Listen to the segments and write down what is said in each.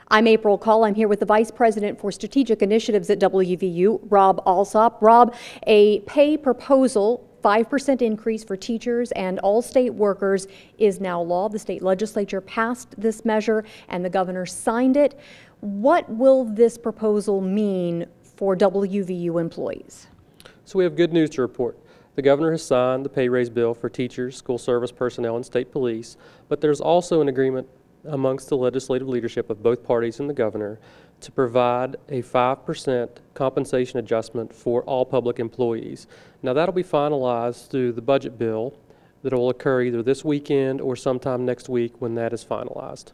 I'm April Call. I'm here with the Vice President for Strategic Initiatives at WVU, Rob Alsop. Rob, a pay proposal, 5% increase for teachers and all state workers is now law. The state legislature passed this measure and the governor signed it. What will this proposal mean for WVU employees? So we have good news to report. The governor has signed the pay raise bill for teachers, school service personnel, and state police, but there's also an agreement amongst the legislative leadership of both parties and the governor to provide a 5% compensation adjustment for all public employees. Now that'll be finalized through the budget bill that will occur either this weekend or sometime next week when that is finalized.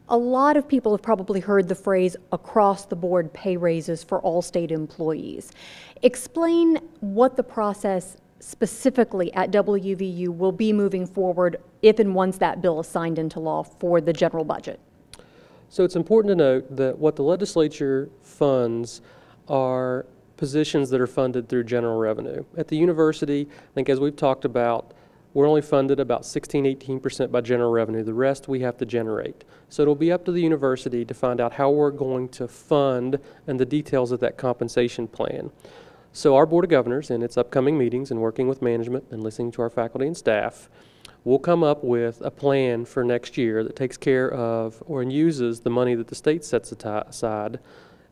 A lot of people have probably heard the phrase across the board pay raises for all state employees. Explain what the process specifically at WVU will be moving forward if and once that bill is signed into law for the general budget. So it's important to note that what the legislature funds are positions that are funded through general revenue. At the university, I think as we've talked about, we're only funded about 16–18% by general revenue. The rest we have to generate. So it'll be up to the university to find out how we're going to fund and the details of that compensation plan. So our Board of Governors, in its upcoming meetings and working with management and listening to our faculty and staff, will come up with a plan for next year that takes care of or uses the money that the state sets aside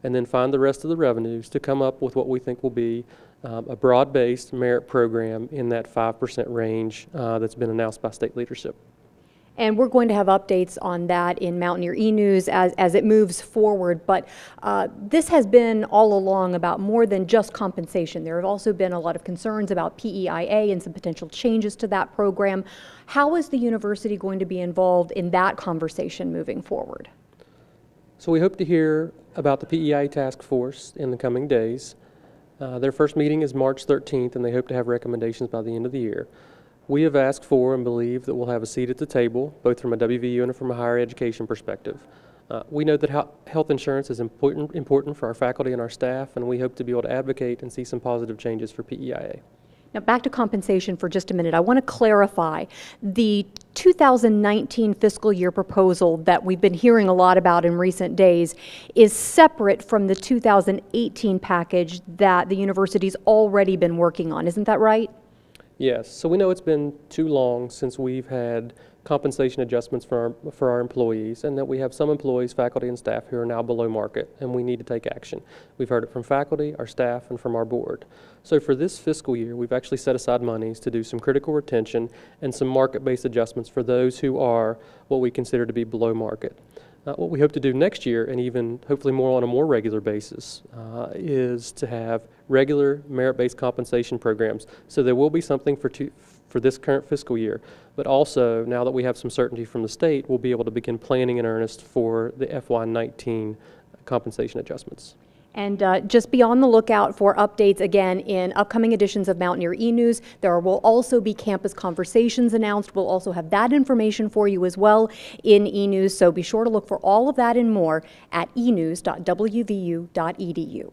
and then find the rest of the revenues to come up with what we think will be a broad-based merit program in that 5% range that's been announced by state leadership. And we're going to have updates on that in Mountaineer e-News as it moves forward. But this has been all along about more than just compensation. There have also been a lot of concerns about PEIA and some potential changes to that program. How is the university going to be involved in that conversation moving forward? So we hope to hear about the PEIA task force in the coming days. Their first meeting is March 13th, and they hope to have recommendations by the end of the year. We have asked for and believe that we'll have a seat at the table, both from a WVU and from a higher education perspective. We know that health insurance is important for our faculty and our staff, and we hope to be able to advocate and see some positive changes for PEIA. Now back to compensation for just a minute. I want to clarify the 2019 fiscal year proposal that we've been hearing a lot about in recent days is separate from the 2018 package that the university's already been working on. Isn't that right? Yes. So we know it's been too long since we've had compensation adjustments for our employees, and that we have some employees, faculty and staff, who are now below market, and we need to take action. We've heard it from faculty, our staff, and from our board. So for this fiscal year, we've actually set aside monies to do some critical retention and some market-based adjustments for those who are what we consider to be below market. What we hope to do next year, and even hopefully more on a more regular basis, is to have regular merit-based compensation programs. So there will be something for this current fiscal year, but also now that we have some certainty from the state, we'll be able to begin planning in earnest for the FY19 compensation adjustments. And just be on the lookout for updates again in upcoming editions of Mountaineer e-News. There will also be campus conversations announced. We'll also have that information for you as well in e-News. So be sure to look for all of that and more at enews.wvu.edu.